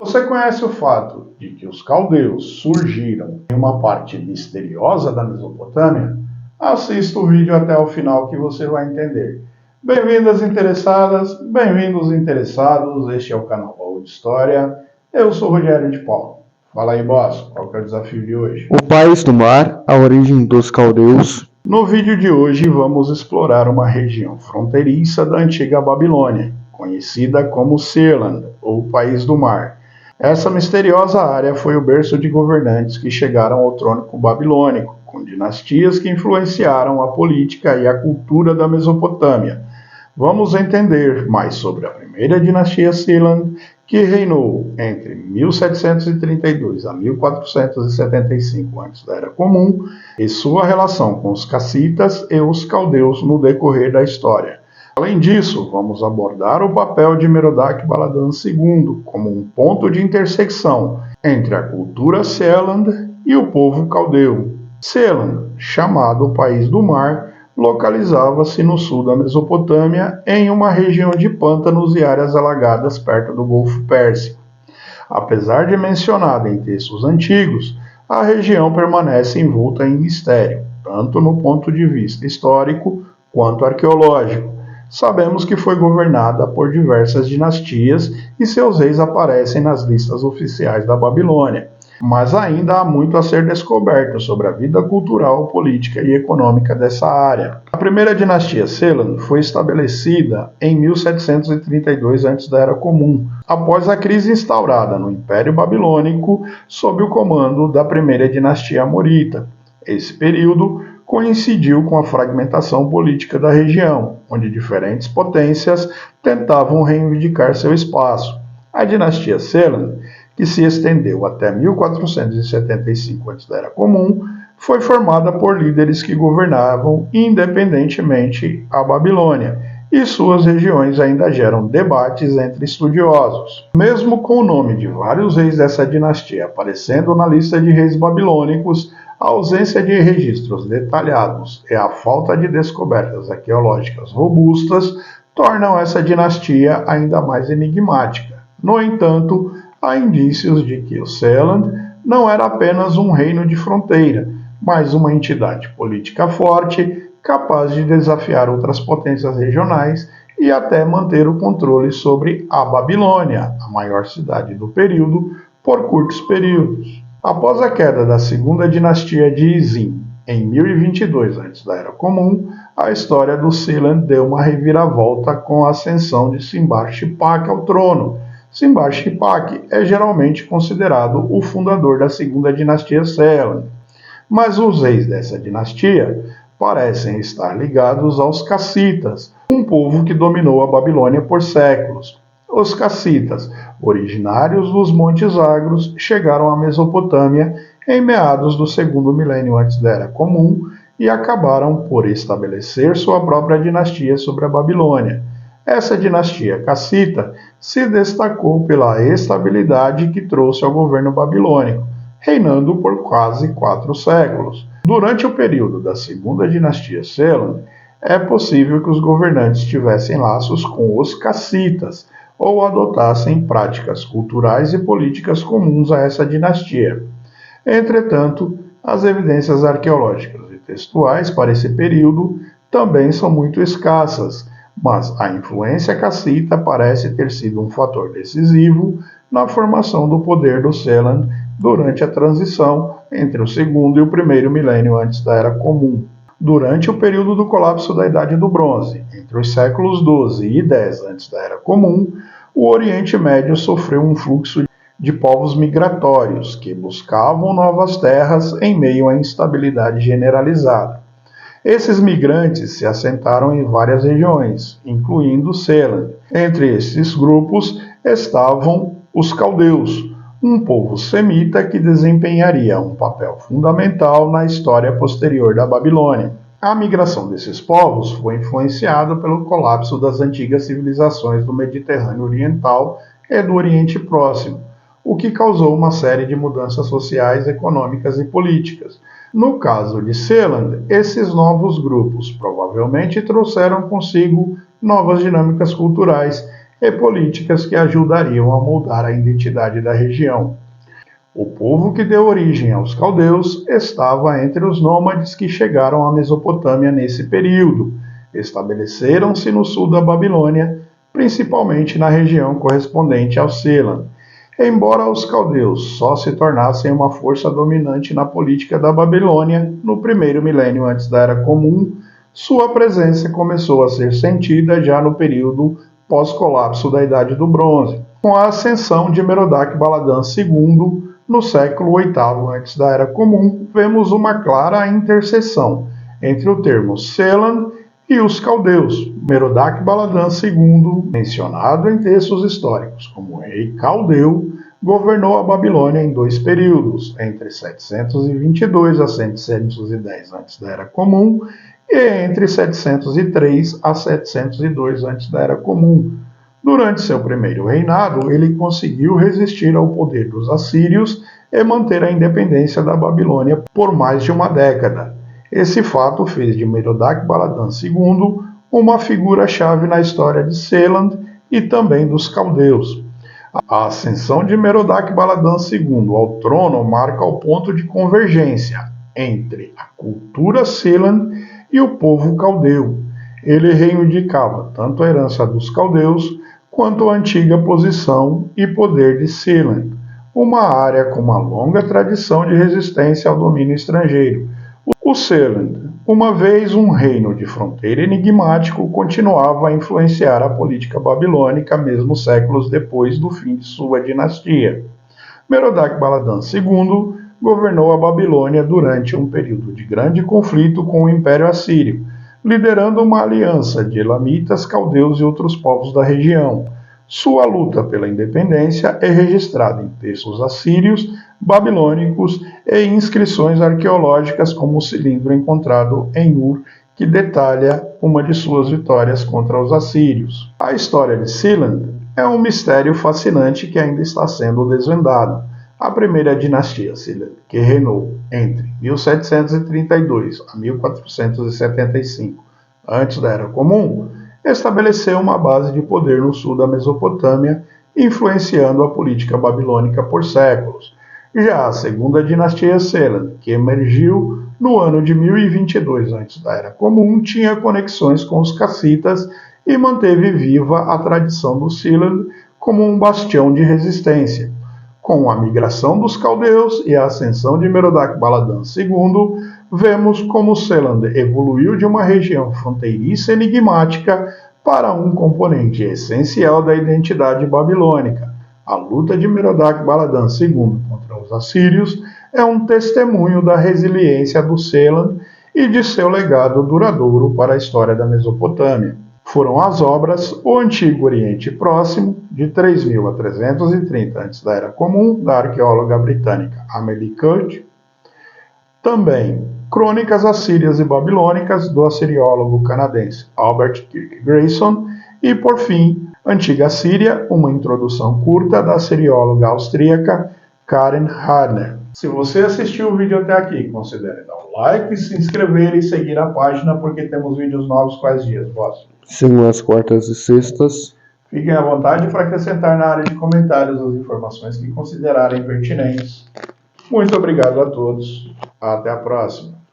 Você conhece o fato de que os caldeus surgiram em uma parte misteriosa da Mesopotâmia? Assista o vídeo até o final que você vai entender. Bem-vindas interessadas, bem-vindos interessados, este é o canal Baú de História. Eu sou Rogério de Paula. Fala aí, boss, qual que é o desafio de hoje? O país do mar, a origem dos caldeus. No vídeo de hoje vamos explorar uma região fronteiriça da antiga Babilônia, conhecida como Sealand, ou País do Mar. Essa misteriosa área foi o berço de governantes que chegaram ao trono babilônico, com dinastias que influenciaram a política e a cultura da Mesopotâmia. Vamos entender mais sobre a primeira dinastia Sealand, que reinou entre 1732 a 1475 a.C., e sua relação com os cassitas e os caldeus no decorrer da história. Além disso, vamos abordar o papel de Merodach-Baladan II como um ponto de intersecção entre a cultura Sealand e o povo caldeu. Sealand, chamado País do Mar, localizava-se no sul da Mesopotâmia, em uma região de pântanos e áreas alagadas perto do Golfo Pérsico. Apesar de mencionada em textos antigos, a região permanece envolta em mistério, tanto no ponto de vista histórico quanto arqueológico. Sabemos que foi governada por diversas dinastias e seus reis aparecem nas listas oficiais da Babilônia, mas ainda há muito a ser descoberto sobre a vida cultural, política e econômica dessa área. A primeira dinastia Sealand foi estabelecida em 1732 a.C., após a crise instaurada no Império Babilônico sob o comando da primeira dinastia Amorita. Esse período coincidiu com a fragmentação política da região, onde diferentes potências tentavam reivindicar seu espaço. A dinastia Sealand, que se estendeu até 1475 a.C., foi formada por líderes que governavam independentemente a Babilônia, e suas regiões ainda geram debates entre estudiosos. Mesmo com o nome de vários reis dessa dinastia aparecendo na lista de reis babilônicos, a ausência de registros detalhados e a falta de descobertas arqueológicas robustas tornam essa dinastia ainda mais enigmática. No entanto, há indícios de que o Sealand não era apenas um reino de fronteira, mas uma entidade política forte, capaz de desafiar outras potências regionais e até manter o controle sobre a Babilônia, a maior cidade do período, por curtos períodos. Após a queda da segunda dinastia de Izim, em 1022 a.C., a história do Sealand deu uma reviravolta com a ascensão de Sinbar-Shipak ao trono. Sinbar-Shipak é geralmente considerado o fundador da segunda dinastia Sealand, mas os reis dessa dinastia parecem estar ligados aos cassitas, um povo que dominou a Babilônia por séculos. Os cassitas, originários dos Montes Agros, chegaram à Mesopotâmia em meados do segundo milênio antes da Era Comum e acabaram por estabelecer sua própria dinastia sobre a Babilônia. Essa dinastia cassita se destacou pela estabilidade que trouxe ao governo babilônico, reinando por quase 4 séculos. Durante o período da segunda dinastia Sealand, é possível que os governantes tivessem laços com os cassitas ou adotassem práticas culturais e políticas comuns a essa dinastia. Entretanto, as evidências arqueológicas e textuais para esse período também são muito escassas, mas a influência cassita parece ter sido um fator decisivo na formação do poder do Sealand durante a transição entre o segundo e o primeiro milênio antes da Era Comum. Durante o período do colapso da Idade do Bronze, entre os séculos XII e X antes da Era Comum, o Oriente Médio sofreu um fluxo de povos migratórios que buscavam novas terras em meio à instabilidade generalizada. Esses migrantes se assentaram em várias regiões, incluindo Sealand. Entre esses grupos estavam os caldeus, um povo semita que desempenharia um papel fundamental na história posterior da Babilônia. A migração desses povos foi influenciada pelo colapso das antigas civilizações do Mediterrâneo Oriental e do Oriente Próximo, o que causou uma série de mudanças sociais, econômicas e políticas. No caso de Sealand, esses novos grupos provavelmente trouxeram consigo novas dinâmicas culturais e políticas que ajudariam a moldar a identidade da região. O povo que deu origem aos caldeus estava entre os nômades que chegaram à Mesopotâmia nesse período. Estabeleceram-se no sul da Babilônia, principalmente na região correspondente ao Selam. Embora os caldeus só se tornassem uma força dominante na política da Babilônia no primeiro milênio antes da Era Comum, sua presença começou a ser sentida já no período pós-colapso da Idade do Bronze, com a ascensão de Merodach-Baladan II no século VIII antes da Era Comum. Vemos uma clara interseção entre o termo Selam e os caldeus. Merodach-Baladan II, mencionado em textos históricos como rei caldeu, governou a Babilônia em dois períodos, entre 722 a 710 antes da Era Comum e entre 703 a 702 antes da Era Comum. Durante seu primeiro reinado, ele conseguiu resistir ao poder dos assírios e manter a independência da Babilônia por mais de uma década. Esse fato fez de Merodach-Baladan II uma figura-chave na história de Selam e também dos caldeus. A ascensão de Merodach-Baladan II ao trono marca o ponto de convergência entre a cultura Selam e o povo caldeu. Ele reivindicava tanto a herança dos caldeus quanto a antiga posição e poder de Selam, uma área com uma longa tradição de resistência ao domínio estrangeiro. O Selam, uma vez um reino de fronteira enigmático, continuava a influenciar a política babilônica mesmo séculos depois do fim de sua dinastia. Merodach-Baladan II governou a Babilônia durante um período de grande conflito com o Império Assírio, liderando uma aliança de elamitas, caldeus e outros povos da região. Sua luta pela independência é registrada em textos assírios, babilônicos e inscrições arqueológicas como o cilindro encontrado em Ur, que detalha uma de suas vitórias contra os assírios. A história de Selam é um mistério fascinante que ainda está sendo desvendado. A primeira dinastia Selam, que reinou entre 1732 a 1475, antes da Era Comum, estabeleceu uma base de poder no sul da Mesopotâmia, influenciando a política babilônica por séculos. Já a segunda dinastia Selam, que emergiu no ano de 1022 antes da Era Comum, tinha conexões com os cassitas e manteve viva a tradição do Selam como um bastião de resistência. Com a migração dos caldeus e a ascensão de Merodach-Baladan II, vemos como Selam evoluiu de uma região fronteiriça enigmática para um componente essencial da identidade babilônica. A luta de Merodach-Baladan II contra os assírios é um testemunho da resiliência do Selam e de seu legado duradouro para a história da Mesopotâmia. Foram as obras O Antigo Oriente Próximo, de 3000 a 330 antes da Era Comum, da arqueóloga britânica Amélie Curt. Também Crônicas Assírias e Babilônicas, do assiriólogo canadense Albert Kirk Grayson. E, por fim, Antiga Síria, uma introdução curta da assirióloga austríaca Karen Harner. Se você assistiu o vídeo até aqui, considere dar um like, se inscrever e seguir a página, porque temos vídeos novos quais dias, boss? Sim, às quartas e sextas. Fiquem à vontade para acrescentar na área de comentários as informações que considerarem pertinentes. Muito obrigado a todos. Até a próxima.